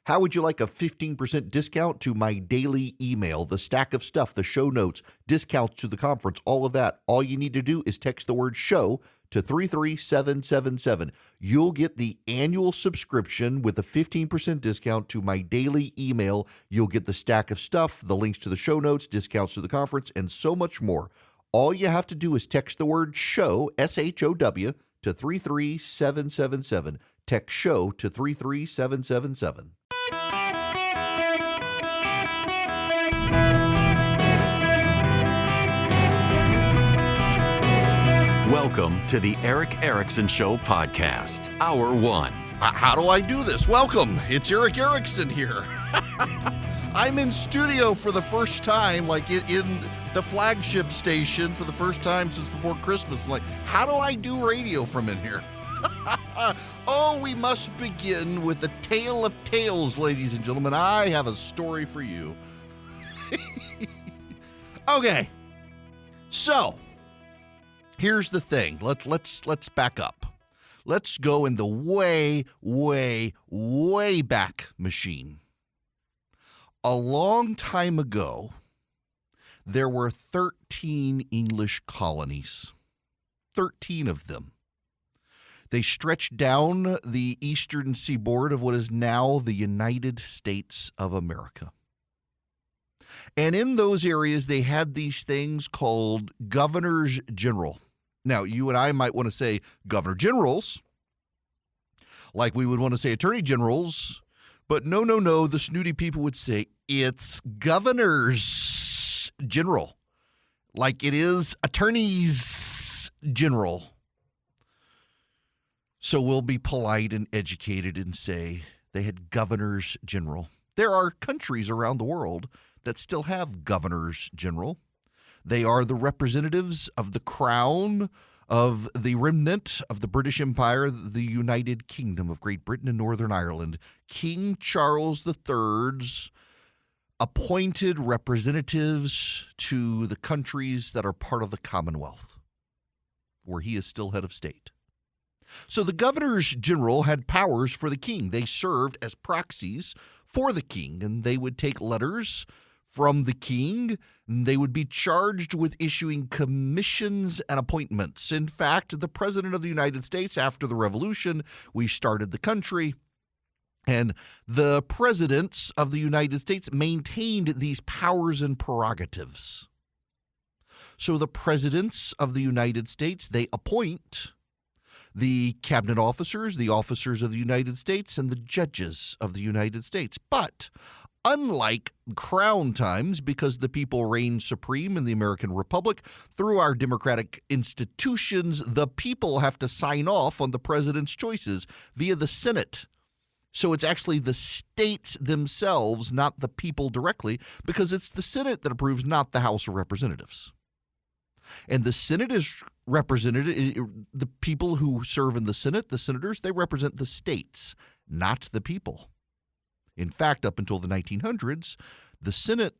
How would you like a 15% discount to my daily email, the stack of stuff, the show notes, discounts to the conference, all of that? All you need to do is text the word show to 33777. You'll get the annual subscription with a 15% discount to my daily email. You'll get the stack of stuff, the links to the show notes, discounts to the conference, and so much more. All you have to do is text the word show, SHOW, to 33777. Text show to 33777. Welcome to the Eric Erickson Show podcast, Hour 1. How do I do this? Welcome. It's Eric Erickson here. I'm in studio for the first time, like in the flagship station for the first time since before Christmas. Like, how do I do radio from in here? Oh, we must begin with the tale of tales, ladies and gentlemen. I have a story for you. Okay. So, here's the thing. Let's back up. Let's go in the way back machine. A long time ago, there were 13 English colonies. 13 of them. They stretched down the eastern seaboard of what is now the United States of America. And in those areas, they had these things called governors general. Now, you and I might want to say governor generals, like we would want to say attorney generals, but no, the snooty people would say it's governors general, like it is attorneys general. So we'll be polite and educated and say they had governors general. There are countries around the world that still have governors general. They are the representatives of the crown of the remnant of the British Empire, the United Kingdom of Great Britain and Northern Ireland. King Charles III's appointed representatives to the countries that are part of the Commonwealth, where he is still head of state. So the governors general had powers for the king. They served as proxies for the king, and they would take letters from the king. They would be charged with issuing commissions and appointments. In fact, the President of the United States, after the Revolution, we started the country, and the presidents of the United States maintained these powers and prerogatives. So the presidents of the United States, they appoint the cabinet officers, the officers of the United States, and the judges of the United States. But unlike crown times, because the people reign supreme in the American Republic, through our democratic institutions, the people have to sign off on the president's choices via the Senate. So it's actually the states themselves, not the people directly, because it's the Senate that approves, not the House of Representatives. And the Senate is represented, the people who serve in the Senate, the senators, they represent the states, not the people. In fact, up until the 1900s, the Senate,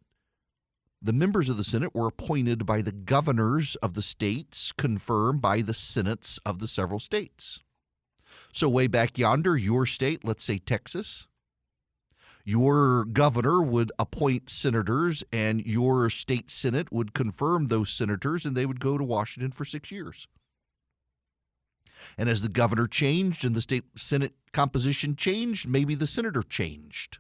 the members of the Senate were appointed by the governors of the states, confirmed by the senates of the several states. So way back yonder, your state, let's say Texas, your governor would appoint senators, and your state senate would confirm those senators, and they would go to Washington for 6 years. And as the governor changed and the state senate composition changed, maybe the senator changed.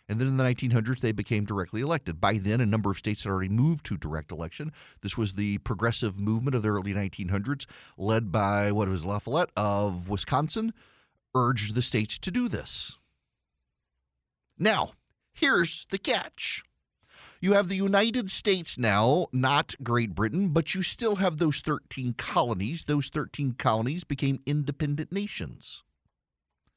And then in the 1900s, they became directly elected. By then, a number of states had already moved to direct election. This was the progressive movement of the early 1900s, led by Lafayette of Wisconsin, urged the states to do this. Now, here's the catch. You have the United States now, not Great Britain, but you still have those 13 colonies. Those 13 colonies became independent nations.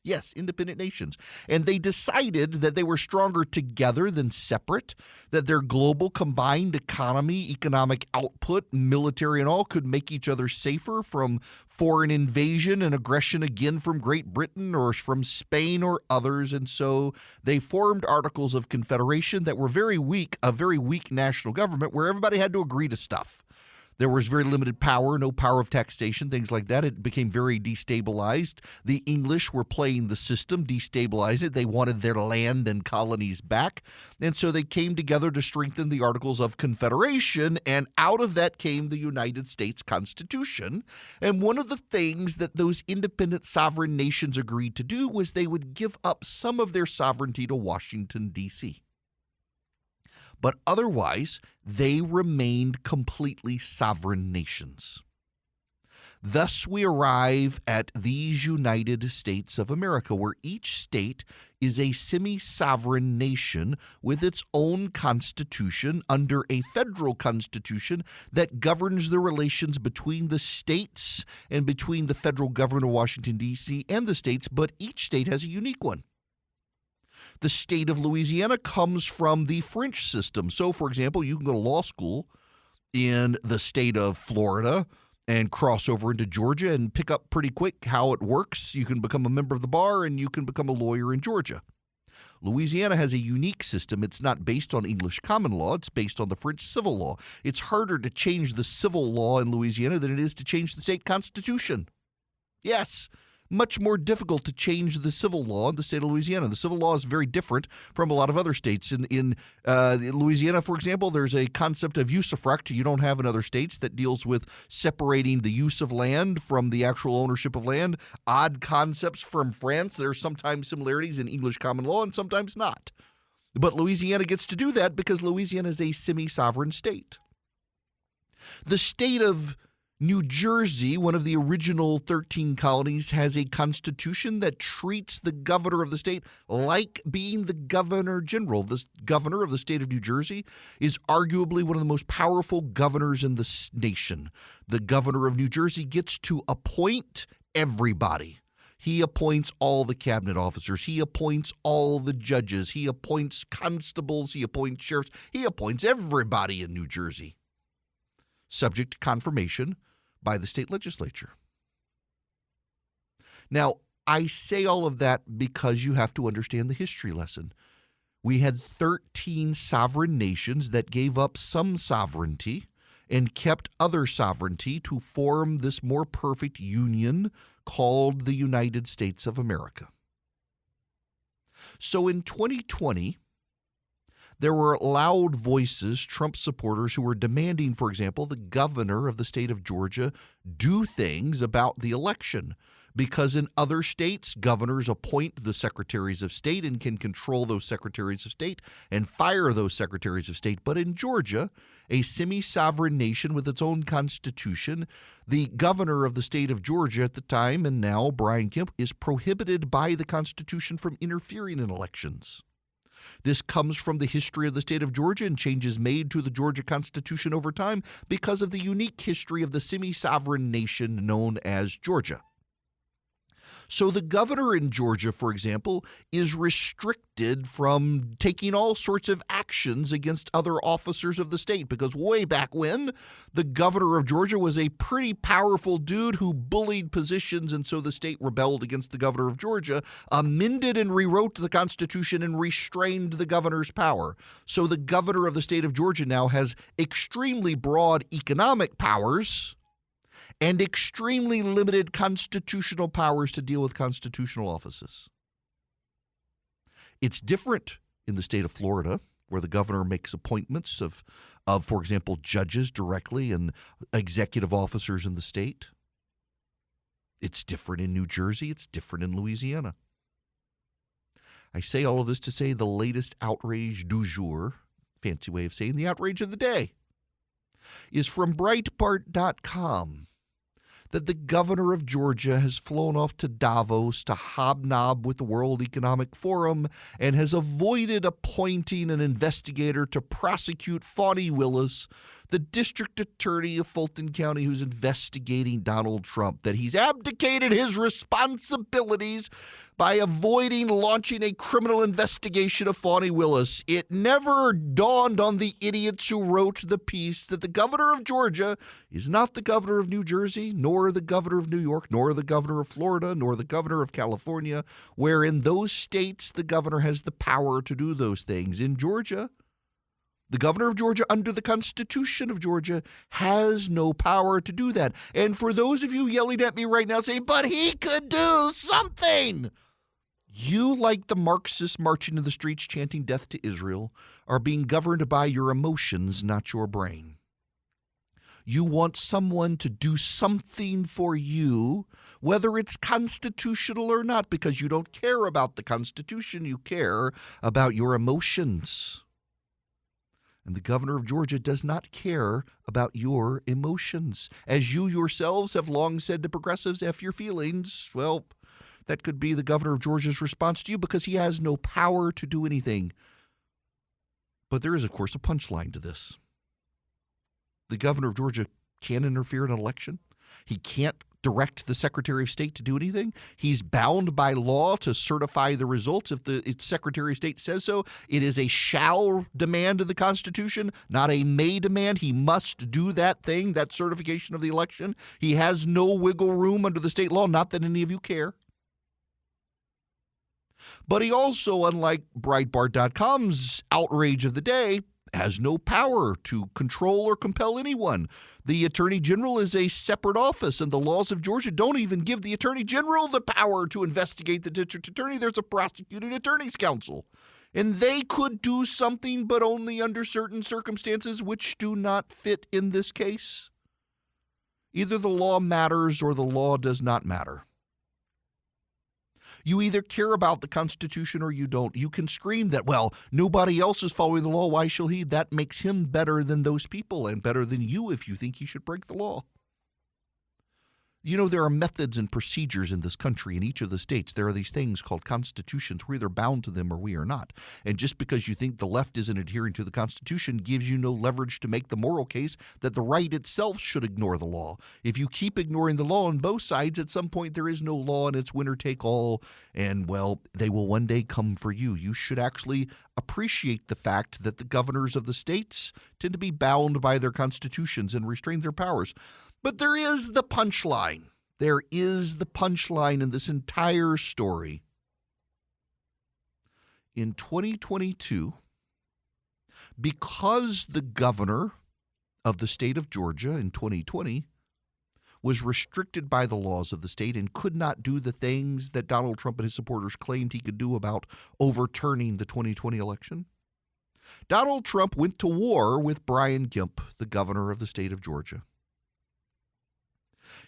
Yes, independent nations. And they decided that they were stronger together than separate, that their global combined economy, economic output, military and all could make each other safer from foreign invasion and aggression again from Great Britain or from Spain or others. And so they formed Articles of Confederation that were very weak, a very weak national government where everybody had to agree to stuff. There was very limited power, no power of taxation, things like that. It became very destabilized. The English were playing the system, destabilized it. They wanted their land and colonies back. And so they came together to strengthen the Articles of Confederation, and out of that came the United States Constitution. And one of the things that those independent sovereign nations agreed to do was they would give up some of their sovereignty to Washington, D.C. But otherwise, they remained completely sovereign nations. Thus, we arrive at these United States of America, where each state is a semi-sovereign nation with its own constitution under a federal constitution that governs the relations between the states and between the federal government of Washington, D.C. and the states, but each state has a unique one. The state of Louisiana comes from the French system. So, for example, you can go to law school in the state of Florida and cross over into Georgia and pick up pretty quick how it works. You can become a member of the bar and you can become a lawyer in Georgia. Louisiana has a unique system. It's not based on English common law. It's based on the French civil law. It's harder to change the civil law in Louisiana than it is to change the state constitution. Yes, much more difficult to change the civil law in the state of Louisiana. The civil law is very different from a lot of other states. In Louisiana, for example, there's a concept of usufruct you don't have in other states that deals with separating the use of land from the actual ownership of land. Odd concepts from France. There are sometimes similarities in English common law and sometimes not. But Louisiana gets to do that because Louisiana is a semi-sovereign state. The state of New Jersey, one of the original 13 colonies, has a constitution that treats the governor of the state like being the governor general. The governor of the state of New Jersey is arguably one of the most powerful governors in the nation. The governor of New Jersey gets to appoint everybody. He appoints all the cabinet officers. He appoints all the judges. He appoints constables. He appoints sheriffs. He appoints everybody in New Jersey, subject to confirmation by the state legislature. Now, I say all of that because you have to understand the history lesson. We had 13 sovereign nations that gave up some sovereignty and kept other sovereignty to form this more perfect union called the United States of America. So in 2020, there were loud voices, Trump supporters, who were demanding, for example, the governor of the state of Georgia do things about the election. Because in other states, governors appoint the secretaries of state and can control those secretaries of state and fire those secretaries of state. But in Georgia, a semi-sovereign nation with its own constitution, the governor of the state of Georgia at the time, and now Brian Kemp, is prohibited by the Constitution from interfering in elections. This comes from the history of the state of Georgia and changes made to the Georgia Constitution over time because of the unique history of the semi-sovereign nation known as Georgia. So the governor in Georgia, for example, is restricted from taking all sorts of actions against other officers of the state because way back when, the governor of Georgia was a pretty powerful dude who bullied positions, and so the state rebelled against the governor of Georgia, amended and rewrote the Constitution, and restrained the governor's power. So the governor of the state of Georgia now has extremely broad economic powers and extremely limited constitutional powers to deal with constitutional offices. It's different in the state of Florida, where the governor makes appointments of, for example, judges directly and executive officers in the state. It's different in New Jersey. It's different in Louisiana. I say all of this to say the latest outrage du jour, fancy way of saying the outrage of the day, is from Breitbart.com. That the governor of Georgia has flown off to Davos to hobnob with the World Economic Forum and has avoided appointing an investigator to prosecute Fani Willis, the district attorney of Fulton County who's investigating Donald Trump, that he's abdicated his responsibilities by avoiding launching a criminal investigation of Fani Willis. It never dawned on the idiots who wrote the piece that the governor of Georgia is not the governor of New Jersey, nor the governor of New York, nor the governor of Florida, nor the governor of California, where in those states the governor has the power to do those things. In Georgia, The governor of Georgia, under the Constitution of Georgia, has no power to do that. And for those of you yelling at me right now saying, but he could do something, you, like the Marxists marching in the streets chanting death to Israel, are being governed by your emotions, not your brain. You want someone to do something for you, whether it's constitutional or not, because you don't care about the Constitution, you care about your emotions. And the governor of Georgia does not care about your emotions. As you yourselves have long said to progressives, F your feelings, well, that could be the governor of Georgia's response to you because he has no power to do anything. But there is, of course, a punchline to this. The governor of Georgia can't interfere in an election. He can't direct the Secretary of State to do anything. He's bound by law to certify the results if the Secretary of State says so. It is a shall demand of the Constitution, not a may demand. He must do that thing, that certification of the election. He has no wiggle room under the state law, not that any of you care. But he also, unlike Breitbart.com's outrage of the day, has no power to control or compel anyone. The Attorney General is a separate office, and the laws of Georgia don't even give the Attorney General the power to investigate the district attorney. There's a prosecuting attorney's council. And they could do something, but only under certain circumstances which do not fit in this case. Either the law matters or the law does not matter. You either care about the Constitution or you don't. You can scream that, well, nobody else is following the law. Why shall he? That makes him better than those people and better than you if you think he should break the law. You know, there are methods and procedures in this country. In each of the states, there are these things called constitutions. We're either bound to them or we are not. And just because you think the left isn't adhering to the Constitution gives you no leverage to make the moral case that the right itself should ignore the law. If you keep ignoring the law on both sides, at some point there is no law and it's winner take all. And, well, they will one day come for you. You should actually appreciate the fact that the governors of the states tend to be bound by their constitutions and restrain their powers. But there is the punchline. There is the punchline in this entire story. In 2022, because the governor of the state of Georgia in 2020 was restricted by the laws of the state and could not do the things that Donald Trump and his supporters claimed he could do about overturning the 2020 election, Donald Trump went to war with Brian Kemp, the governor of the state of Georgia.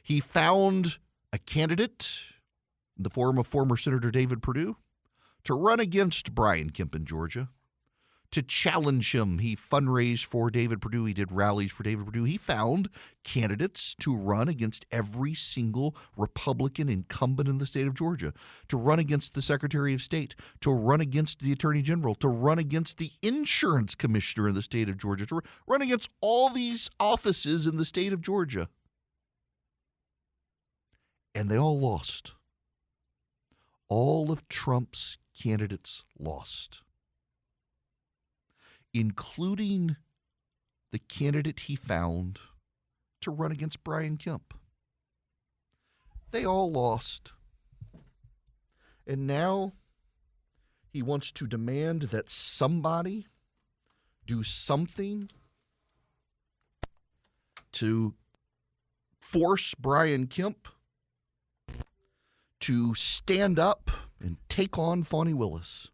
He found a candidate in the form of former Senator David Perdue to run against Brian Kemp in Georgia, to challenge him. He fundraised for David Perdue. He did rallies for David Perdue. He found candidates to run against every single Republican incumbent in the state of Georgia, to run against the Secretary of State, to run against the Attorney General, to run against the insurance commissioner in the state of Georgia, to run against all these offices in the state of Georgia. And they all lost. All of Trump's candidates lost, including the candidate he found to run against Brian Kemp. They all lost. And now he wants to demand that somebody do something to force Brian Kemp to stand up and take on Fani Willis.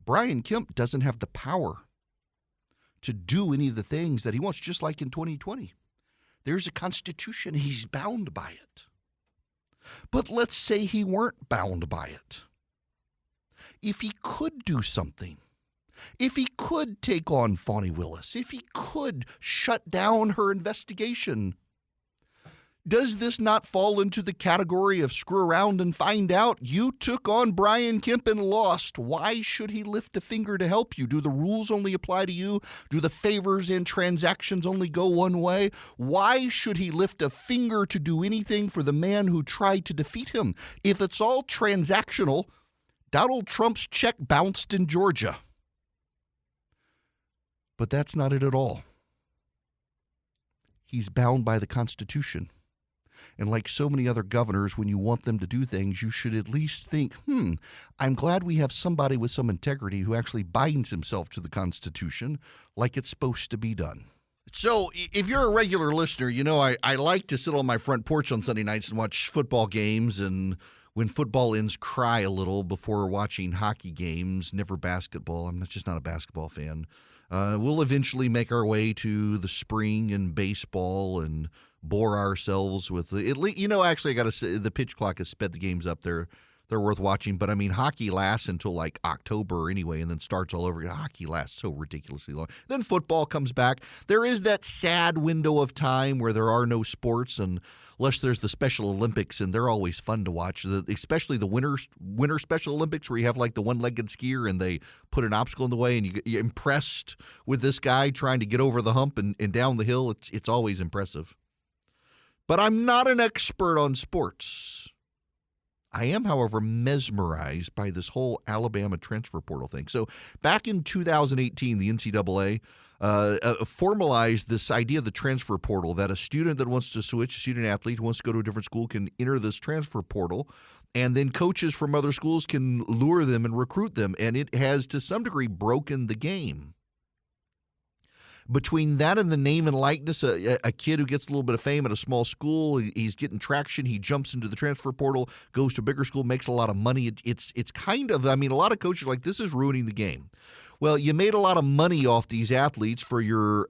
Brian Kemp doesn't have the power to do any of the things that he wants, just like in 2020. There's a constitution. He's bound by it. But let's say he weren't bound by it. If he could do something, if he could take on Fani Willis, if he could shut down her investigation, does this not fall into the category of screw around and find out? You took on Brian Kemp and lost. Why should he lift a finger to help you? Do the rules only apply to you? Do the favors and transactions only go one way? Why should he lift a finger to do anything for the man who tried to defeat him? If it's all transactional, Donald Trump's check bounced in Georgia. But that's not it at all. He's bound by the Constitution. And like so many other governors, when you want them to do things, you should at least think, I'm glad we have somebody with some integrity who actually binds himself to the Constitution like it's supposed to be done. So if you're a regular listener, you know I like to sit on my front porch on Sunday nights and watch football games, and when football ends, cry a little before watching hockey games, never basketball. I'm just not a basketball fan. We'll eventually make our way to the spring and baseball and bore ourselves with actually I got to say the pitch clock has sped the games up. They're worth watching, but I mean, hockey lasts until like October anyway, and then starts all over. Hockey lasts so ridiculously long. Then football comes back. There is that sad window of time where there are no sports, unless there's the Special Olympics, and they're always fun to watch. Especially the winter Special Olympics, where you have like the one-legged skier and they put an obstacle in the way, and you're impressed with this guy trying to get over the hump and down the hill. It's always impressive. But I'm not an expert on sports. I am, however, mesmerized by this whole Alabama transfer portal thing. So back in 2018, the NCAA formalized this idea of the transfer portal, that a student that wants to switch, a student athlete who wants to go to a different school, can enter this transfer portal, and then coaches from other schools can lure them and recruit them. And it has, to some degree, broken the game. Between that and the name and likeness, a kid who gets a little bit of fame at a small school, he's getting traction, he jumps into the transfer portal, goes to a bigger school, makes a lot of money. It's kind of, I mean, a lot of coaches are like, this is ruining the game. Well, you made a lot of money off these athletes for your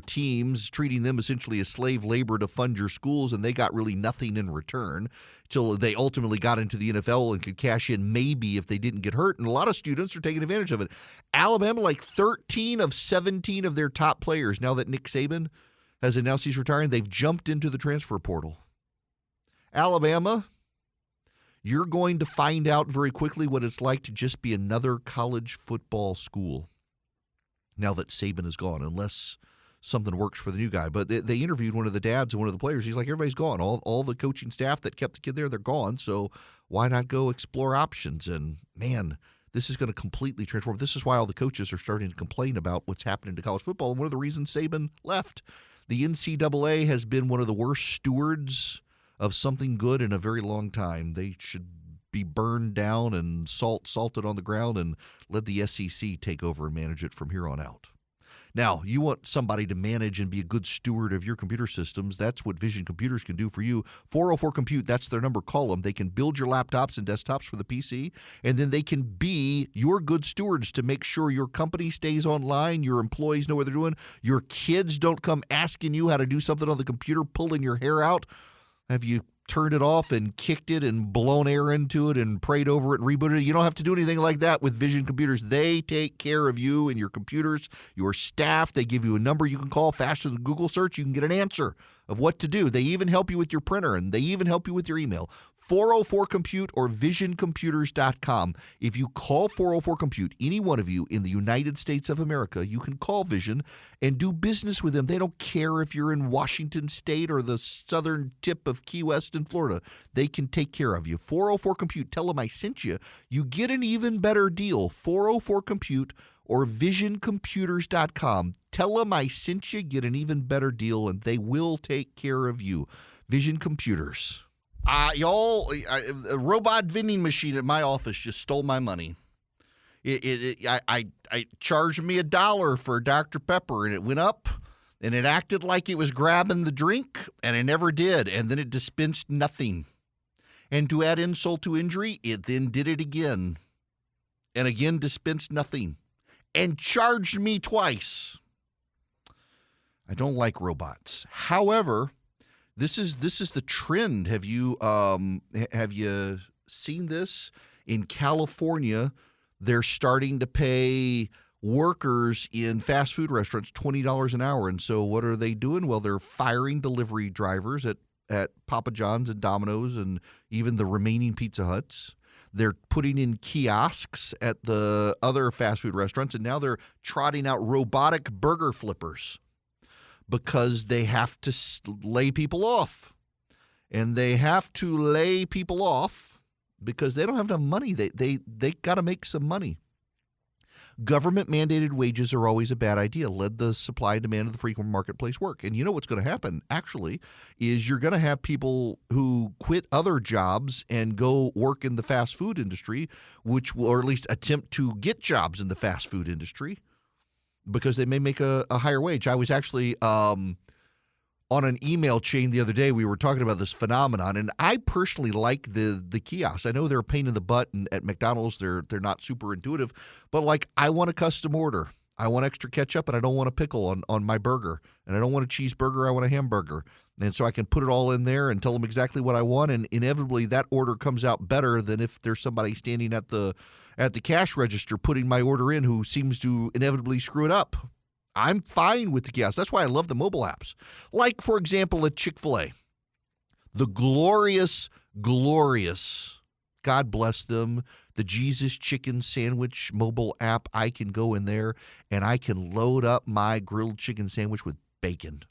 teams, treating them essentially as slave labor to fund your schools, and they got really nothing in return till they ultimately got into the NFL and could cash in maybe if they didn't get hurt. And a lot of students are taking advantage of it. Alabama, like 13 of 17 of their top players, now that Nick Saban has announced he's retiring, they've jumped into the transfer portal. Alabama, you're going to find out very quickly what it's like to just be another college football school now that Saban is gone, unless something works for the new guy. But they interviewed one of the dads and one of the players. He's like, everybody's gone. All the coaching staff that kept the kid there, they're gone. So why not go explore options? And, man, this is going to completely transform. This is why all the coaches are starting to complain about what's happening to college football. And one of the reasons Saban left. The NCAA has been one of the worst stewards of something good in a very long time. They should be burned down and salted on the ground and let the SEC take over and manage it from here on out. Now, you want somebody to manage and be a good steward of your computer systems. That's what Vision Computers can do for you. 404 Compute, that's their number. Call them. They can build your laptops and desktops for the PC, and then they can be your good stewards to make sure your company stays online, your employees know what they're doing, your kids don't come asking you how to do something on the computer, pulling your hair out. Have you turned it off and kicked it and blown air into it and prayed over it and rebooted it? You don't have to do anything like that with Vision Computers. They take care of you and your computers, your staff. They give you a number you can call faster than Google search. You can get an answer of what to do. They even help you with your printer, and they even help you with your email. 404-COMPUTE or visioncomputers.com. If you call 404-COMPUTE, any one of you in the United States of America, you can call Vision and do business with them. They don't care if you're in Washington State or the southern tip of Key West in Florida. They can take care of you. 404-COMPUTE. Tell them I sent you. You get an even better deal. 404-COMPUTE or visioncomputers.com. Tell them I sent you. Get an even better deal, and they will take care of you. Vision Computers. A robot vending machine at my office just stole my money. I charged me $1 for Dr. Pepper, and it went up, and it acted like it was grabbing the drink, and it never did, and then it dispensed nothing. And to add insult to injury, it then did it again, and again dispensed nothing, and charged me twice. I don't like robots. However, This is the trend. Have you seen this? In California, they're starting to pay workers in fast food restaurants $20 an hour. And so what are they doing? Well, they're firing delivery drivers at Papa John's and Domino's and even the remaining Pizza Huts. They're putting in kiosks at the other fast food restaurants, and now they're trotting out robotic burger flippers, because they have to lay people off. And they have to lay people off because they don't have enough money. They got to make some money. Government-mandated wages are always a bad idea. Let the supply and demand of the free marketplace work. And you know what's going to happen, actually, is you're going to have people who quit other jobs and go work in the fast food industry, which will, or at least attempt to get jobs in the fast food industry because they may make a higher wage. I was actually on an email chain the other day. We were talking about this phenomenon, and I personally like the kiosks. I know they're a pain in the butt, and at McDonald's they're not super intuitive, but like I want a custom order. I want extra ketchup, and I don't want a pickle on my burger, and I don't want a cheeseburger. I want a hamburger, and so I can put it all in there and tell them exactly what I want, and inevitably that order comes out better than if there's somebody standing at the cash register putting my order in who seems to inevitably screw it up. I'm fine with the kiosks. That's why I love the mobile apps. Like, for example, at Chick-fil-A, the glorious, God bless them, the Jesus Chicken Sandwich mobile app. I can go in there and I can load up my grilled chicken sandwich with bacon.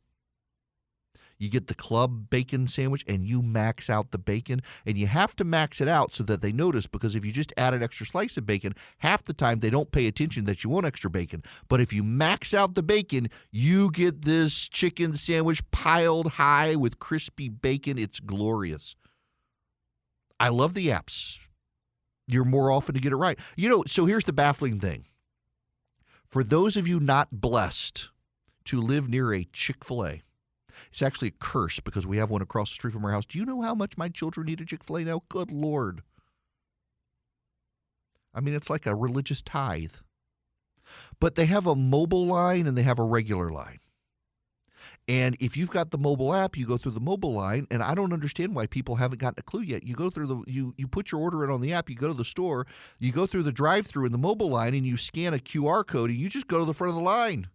You get the club bacon sandwich and you max out the bacon, and you have to max it out so that they notice, because if you just add an extra slice of bacon, half the time they don't pay attention that you want extra bacon. But if you max out the bacon, you get this chicken sandwich piled high with crispy bacon. It's glorious. I love the apps. You're more often to get it right. So here's the baffling thing. For those of you not blessed to live near a Chick-fil-A, it's actually a curse because we have one across the street from our house. Do you know how much my children eat at Chick-fil-A now? Good Lord. I mean, it's like a religious tithe. But they have a mobile line and they have a regular line. And if you've got the mobile app, you go through the mobile line, and I don't understand why people haven't gotten a clue yet. You go through you put your order in on the app, you go to the store, you go through the drive-thru in the mobile line, and you scan a QR code, and you just go to the front of the line.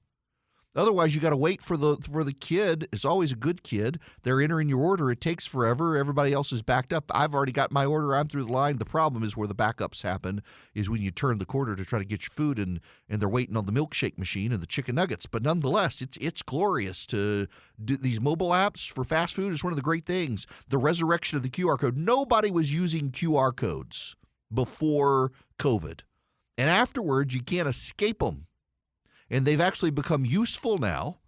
Otherwise, you got to wait for the kid. It's always a good kid. They're entering your order. It takes forever. Everybody else is backed up. I've already got my order. I'm through the line. The problem is where the backups happen is when you turn the corner to try to get your food, and they're waiting on the milkshake machine and the chicken nuggets. But nonetheless, it's glorious to do these mobile apps for fast food. Is one of the great things. The resurrection of the QR code. Nobody was using QR codes before COVID, and afterwards you can't escape them. And they've actually become useful now,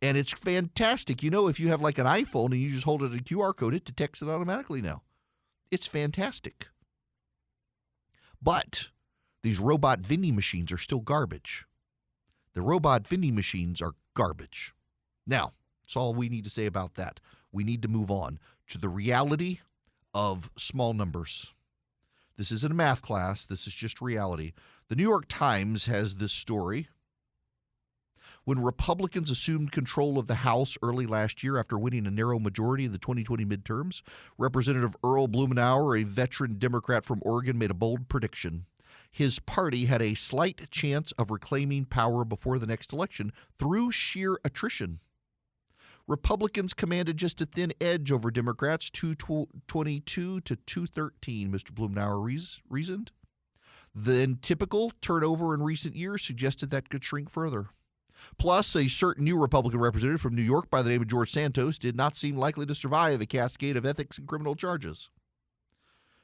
and it's fantastic. If you have like an iPhone and you just hold it at a QR code, it detects it automatically now. It's fantastic. But these robot vending machines are still garbage. The robot vending machines are garbage. Now, that's all we need to say about that. We need to move on to the reality of small numbers. This isn't a math class. This is just reality. The New York Times has this story. When Republicans assumed control of the House early last year after winning a narrow majority in the 2020 midterms, Representative Earl Blumenauer, a veteran Democrat from Oregon, made a bold prediction. His party had a slight chance of reclaiming power before the next election through sheer attrition. Republicans commanded just a thin edge over Democrats, 222 to 213, Mr. Blumenauer reasoned. The typical turnover in recent years suggested that could shrink further. Plus, a certain new Republican representative from New York by the name of George Santos did not seem likely to survive a cascade of ethics and criminal charges.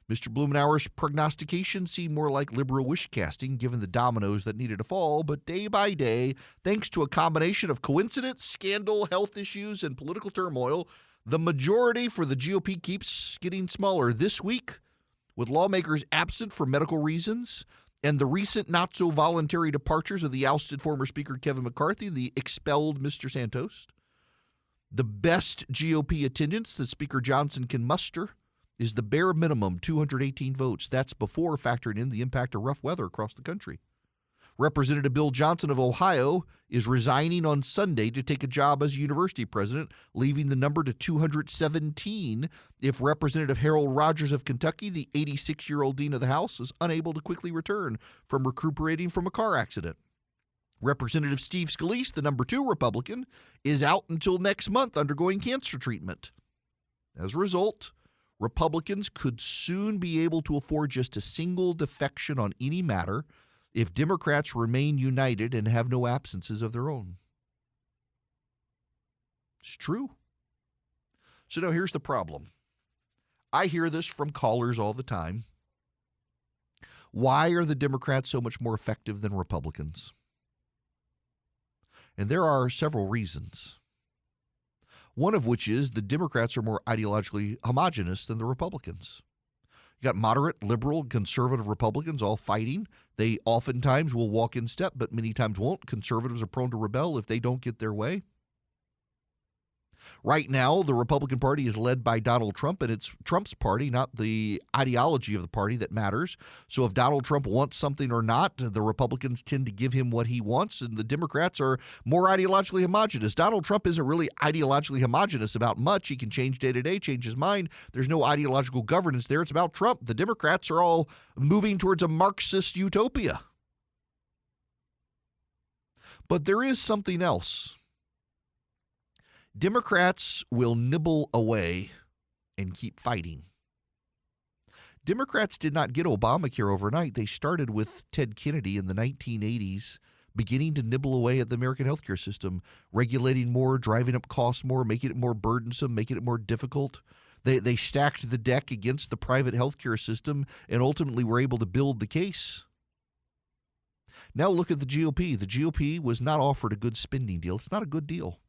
Mr. Blumenauer's prognostication seemed more like liberal wish casting, given the dominoes that needed to fall, but day by day, thanks to a combination of coincidence, scandal, health issues, and political turmoil, the majority for the GOP keeps getting smaller. This week, with lawmakers absent for medical reasons, and the recent not-so-voluntary departures of the ousted former Speaker Kevin McCarthy, the expelled Mr. Santos, the best GOP attendance that Speaker Johnson can muster is the bare minimum 218 votes. That's before factoring in the impact of rough weather across the country. Representative Bill Johnson of Ohio is resigning on Sunday to take a job as a university president, leaving the number to 217 if Representative Harold Rogers of Kentucky, the 86-year-old dean of the House, is unable to quickly return from recuperating from a car accident. Representative Steve Scalise, the number 2 Republican, is out until next month undergoing cancer treatment. As a result, Republicans could soon be able to afford just a single defection on any matter if Democrats remain united and have no absences of their own. It's true. So now here's the problem. I hear this from callers all the time. Why are the Democrats so much more effective than Republicans? And there are several reasons. One of which is the Democrats are more ideologically homogenous than the Republicans. You got moderate, liberal, conservative Republicans all fighting. They oftentimes will walk in step, but many times won't. Conservatives are prone to rebel if they don't get their way. Right now, the Republican Party is led by Donald Trump, and it's Trump's party, not the ideology of the party, that matters. So if Donald Trump wants something or not, the Republicans tend to give him what he wants, and the Democrats are more ideologically homogenous. Donald Trump isn't really ideologically homogenous about much. He can change day to day, change his mind. There's no ideological governance there. It's about Trump. The Democrats are all moving towards a Marxist utopia. But there is something else. Democrats will nibble away and keep fighting. Democrats did not get Obamacare overnight. They started with Ted Kennedy in the 1980s, beginning to nibble away at the American healthcare system, regulating more, driving up costs more, making it more burdensome, making it more difficult. They stacked the deck against the private healthcare system and ultimately were able to build the case. Now look at the GOP. The GOP was not offered a good spending deal. It's not a good deal.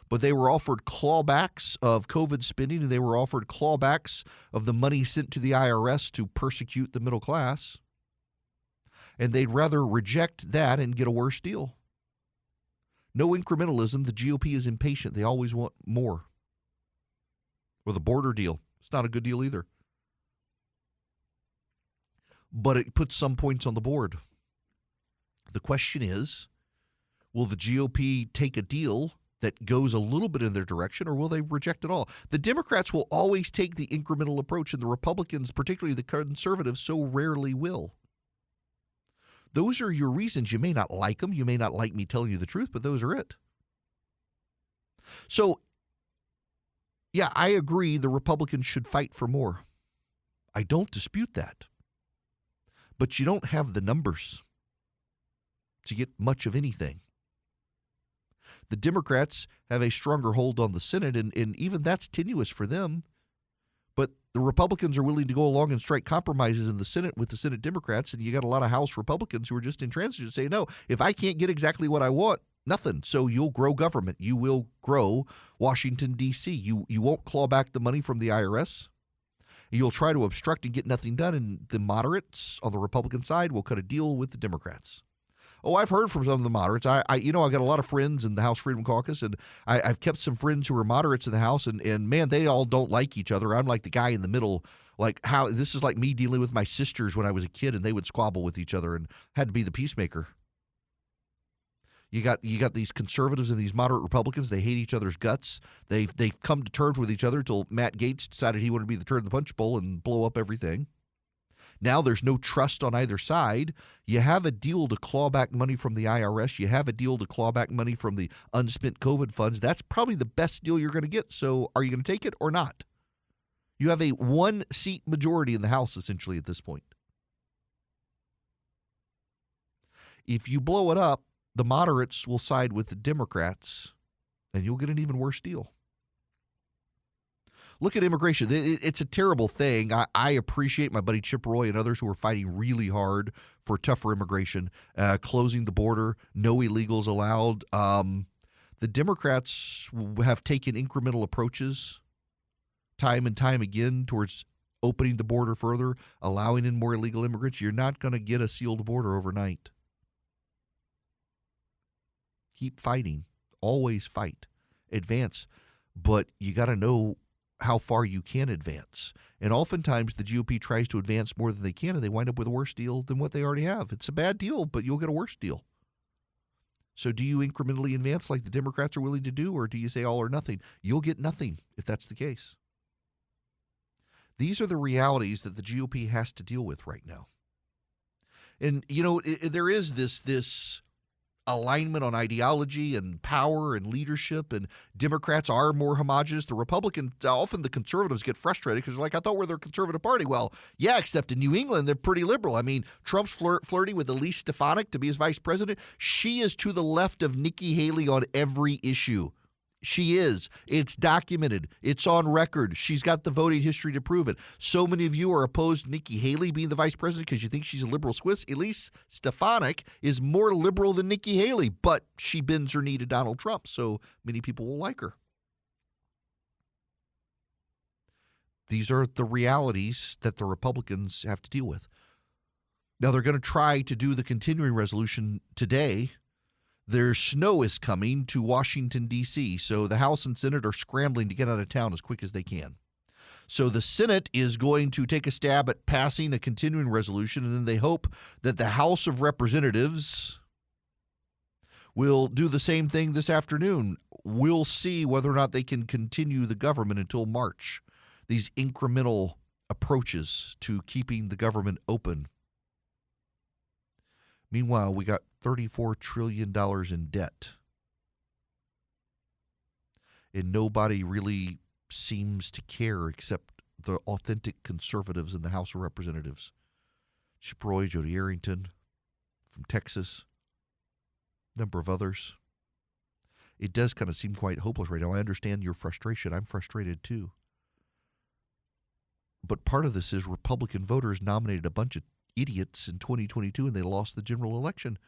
But they were offered clawbacks of COVID spending, and they were offered clawbacks of the money sent to the IRS to persecute the middle class. And they'd rather reject that and get a worse deal. No incrementalism. The GOP is impatient. They always want more. Or the border deal. It's not a good deal either. But it puts some points on the board. The question is, will the GOP take a deal that goes a little bit in their direction, or will they reject it all? The Democrats will always take the incremental approach, and the Republicans, particularly the conservatives, so rarely will. Those are your reasons. You may not like them. You may not like me telling you the truth, but those are it. So, yeah, I agree the Republicans should fight for more. I don't dispute that. But you don't have the numbers to get much of anything. The Democrats have a stronger hold on the Senate, and even that's tenuous for them. But the Republicans are willing to go along and strike compromises in the Senate with the Senate Democrats, and you got a lot of House Republicans who are just intransigent, say, no, if I can't get exactly what I want, nothing. So you'll grow government. You will grow Washington, D.C. You won't claw back the money from the IRS. You'll try to obstruct and get nothing done, and the moderates on the Republican side will cut a deal with the Democrats. Oh, I've heard from some of the moderates. I've got a lot of friends in the House Freedom Caucus, and I've kept some friends who are moderates in the House, and man, they all don't like each other. I'm like the guy in the middle, like how this is like me dealing with my sisters when I was a kid, and they would squabble with each other and had to be the peacemaker. You got these conservatives and these moderate Republicans. They hate each other's guts. They've come to terms with each other until Matt Gaetz decided he wanted to be the turd in the punch bowl and blow up everything. Now there's no trust on either side. You have a deal to claw back money from the IRS. You have a deal to claw back money from the unspent COVID funds. That's probably the best deal you're going to get. So are you going to take it or not? You have a one-seat majority in the House, essentially, at this point. If you blow it up, the moderates will side with the Democrats, and you'll get an even worse deal. Look at immigration. It's a terrible thing. I appreciate my buddy Chip Roy and others who are fighting really hard for tougher immigration, closing the border, no illegals allowed. The Democrats have taken incremental approaches time and time again towards opening the border further, allowing in more illegal immigrants. You're not going to get a sealed border overnight. Keep fighting. Always fight. Advance. But you got to know how far you can advance. And oftentimes the GOP tries to advance more than they can, and they wind up with a worse deal than what they already have. It's a bad deal, but you'll get a worse deal. So do you incrementally advance like the Democrats are willing to do, or do you say all or nothing? You'll get nothing if that's the case. These are the realities that the GOP has to deal with right now. And, there is this alignment on ideology and power and leadership, and Democrats are more homogenous. The Republicans, often the conservatives get frustrated because they're like, I thought we're the conservative party. Well, yeah, except in New England, they're pretty liberal. I mean, Trump's flirting with Elise Stefanik to be his vice president. She is to the left of Nikki Haley on every issue. She is. It's documented. It's on record. She's got the voting history to prove it. So many of you are opposed to Nikki Haley being the vice president because you think she's a liberal Swiss. Elise Stefanik is more liberal than Nikki Haley, but she bends her knee to Donald Trump, so many people will like her. These are the realities that the Republicans have to deal with. Now, they're going to try to do the continuing resolution today. Their snow is coming to Washington, D.C., so the House and Senate are scrambling to get out of town as quick as they can. So the Senate is going to take a stab at passing a continuing resolution, and then they hope that the House of Representatives will do the same thing this afternoon. We'll see whether or not they can continue the government until March. These incremental approaches to keeping the government open. Meanwhile, we got $34 trillion in debt. And nobody really seems to care except the authentic conservatives in the House of Representatives. Chip Roy, Jody Arrington from Texas, a number of others. It does kind of seem quite hopeless right now. I understand your frustration. I'm frustrated too. But part of this is Republican voters nominated a bunch of idiots in 2022 and they lost the general election.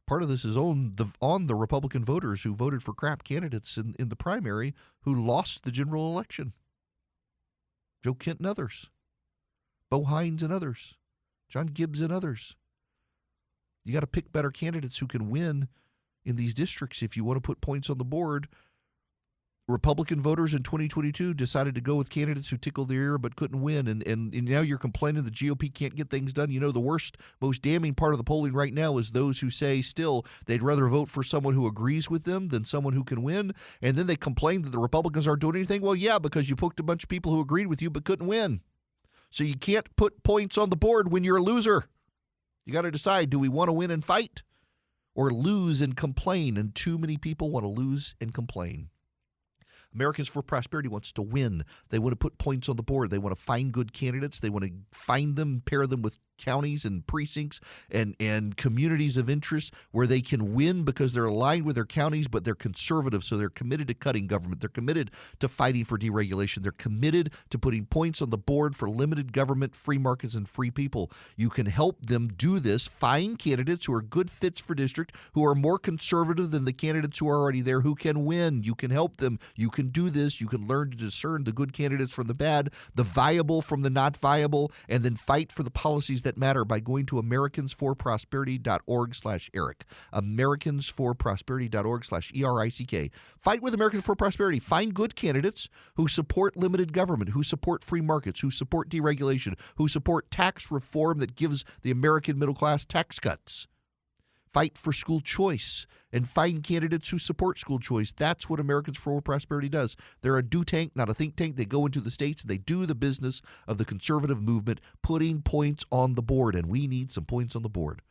Part of this is on the Republican voters who voted for crap candidates in the primary who lost the general election. Joe Kent and others. Bo Hines and others. John Gibbs and others. You got to pick better candidates who can win in these districts if you want to put points on the board. Republican voters in 2022 decided to go with candidates who tickled their ear but couldn't win, and now you're complaining the GOP can't get things done. You know, the worst, most damning part of the polling right now is those who say still they'd rather vote for someone who agrees with them than someone who can win, and then they complain that the Republicans aren't doing anything. Well, yeah, because you picked a bunch of people who agreed with you but couldn't win. So you can't put points on the board when you're a loser. You got to decide, do we want to win and fight or lose and complain? And too many people want to lose and complain. Americans for Prosperity wants to win. They want to put points on the board. They want to find good candidates. They want to find them, pair them with counties and precincts and communities of interest where they can win because they're aligned with their counties, but they're conservative, so they're committed to cutting government. They're committed to fighting for deregulation. They're committed to putting points on the board for limited government, free markets, and free people. You can help them do this. Find candidates who are good fits for district, who are more conservative than the candidates who are already there, who can win. You can help them. You can do this. You can learn to discern the good candidates from the bad, the viable from the not viable, and then fight for the policies that matter by going to americansforprosperity.org/Eric. americansforprosperity.org/ERICK. Fight with Americans for Prosperity. Find good candidates who support limited government, who support free markets, who support deregulation, who support tax reform that gives the American middle class tax cuts. Fight for school choice and find candidates who support school choice. That's what Americans for Prosperity does. They're a do tank, not a think tank. They go into the states and they do the business of the conservative movement, putting points on the board, and we need some points on the board.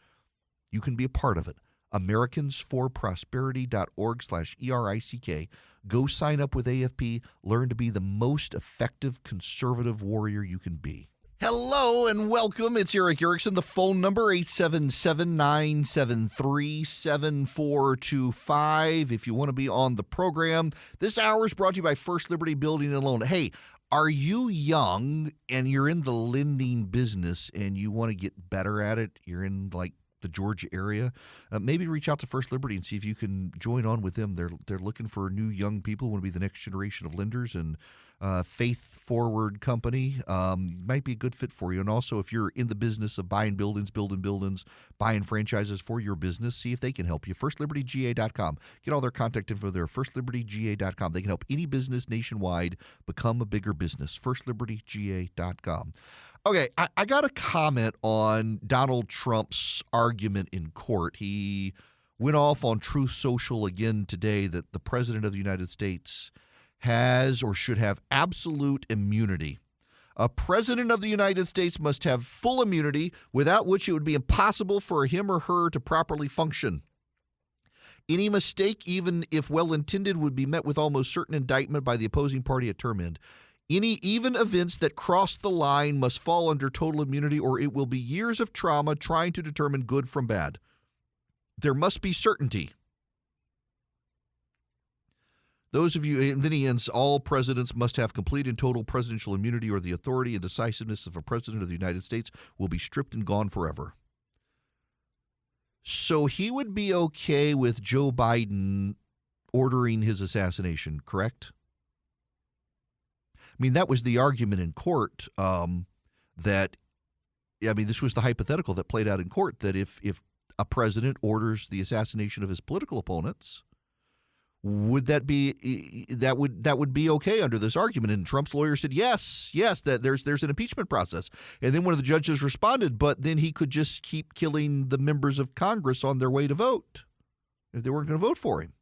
You can be a part of it. americansforprosperity.org/ERICK. Go sign up with AFP. Learn to be the most effective conservative warrior you can be. Hello and welcome. It's Eric Erickson. The phone number, 877-973-7425. If you want to be on the program. This hour is brought to you by First Liberty Building and Loan. Hey, are you young and you're in the lending business and you want to get better at it? You're in like the Georgia area, maybe reach out to First Liberty and see if you can join on with them. They're looking for new young people who want to be the next generation of lenders and faith-forward company. Might be a good fit for you. And also, if you're in the business of buying buildings, building buildings, buying franchises for your business, see if they can help you. FirstLibertyGA.com. Get all their contact info there. FirstLibertyGA.com. They can help any business nationwide become a bigger business. FirstLibertyGA.com. Okay, I got a comment on Donald Trump's argument in court. He went off on Truth Social again today that the President of the United States has or should have absolute immunity. A president of the United States must have full immunity, without which it would be impossible for him or her to properly function. Any mistake, even if well-intended, would be met with almost certain indictment by the opposing party at term end. Any even events that cross the line must fall under total immunity, or it will be years of trauma trying to determine good from bad. There must be certainty. Those of you, and then he ends, all presidents must have complete and total presidential immunity, or the authority and decisiveness of a president of the United States will be stripped and gone forever. So he would be okay with Joe Biden ordering his assassination, correct? I mean, that was the argument in court this was the hypothetical that played out in court, that if a president orders the assassination of his political opponents, would that would be okay under this argument? And Trump's lawyer said yes, that there's an impeachment process. And then one of the judges responded, but then he could just keep killing the members of Congress on their way to vote if they weren't going to vote for him.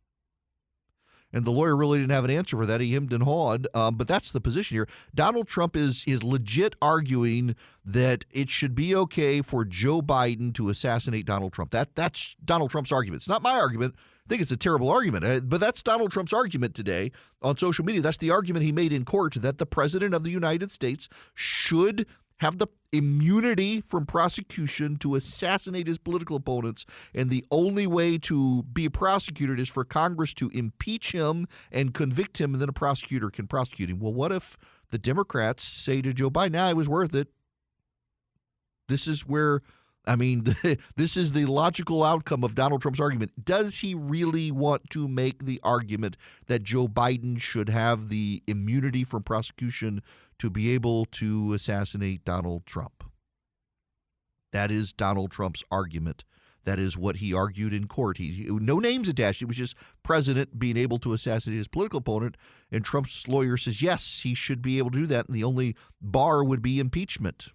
And the lawyer really didn't have an answer for that. He hemmed and hawed, but that's the position here. Donald Trump is legit arguing that it should be okay for Joe Biden to assassinate Donald Trump. That's Donald Trump's argument. It's not my argument. I think it's a terrible argument, but that's Donald Trump's argument today on social media. That's the argument he made in court, that the president of the United States should have the immunity from prosecution to assassinate his political opponents, and the only way to be prosecuted is for Congress to impeach him and convict him, and then a prosecutor can prosecute him. Well, what if the Democrats say to Joe Biden, it was worth it? This is where, this is the logical outcome of Donald Trump's argument. Does he really want to make the argument that Joe Biden should have the immunity from prosecution to be able to assassinate Donald Trump? That is Donald Trump's argument. That is what he argued in court. No names attached. It was just president being able to assassinate his political opponent. And Trump's lawyer says, yes, he should be able to do that. And the only bar would be impeachment.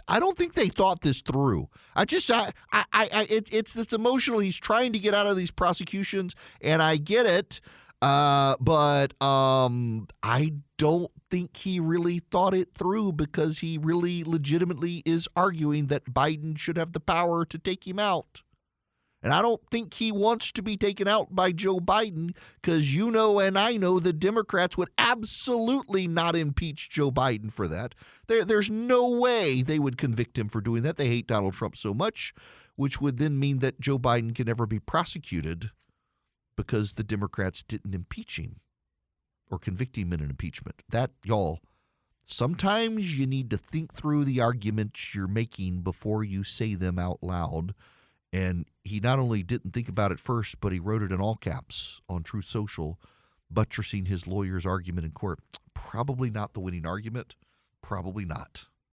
I don't think they thought this through. It's this emotional. He's trying to get out of these prosecutions, and I get it. But I don't think he really thought it through, because he really legitimately is arguing that Biden should have the power to take him out. And I don't think he wants to be taken out by Joe Biden, because you know and I know the Democrats would absolutely not impeach Joe Biden for that. There's no way they would convict him for doing that. They hate Donald Trump so much, which would then mean that Joe Biden can never be prosecuted because the Democrats didn't impeach him or convict him in an impeachment. That, y'all, sometimes you need to think through the arguments you're making before you say them out loud. And he not only didn't think about it first, but he wrote it in all caps on Truth Social, buttressing his lawyer's argument in court. Probably not the winning argument. Probably not.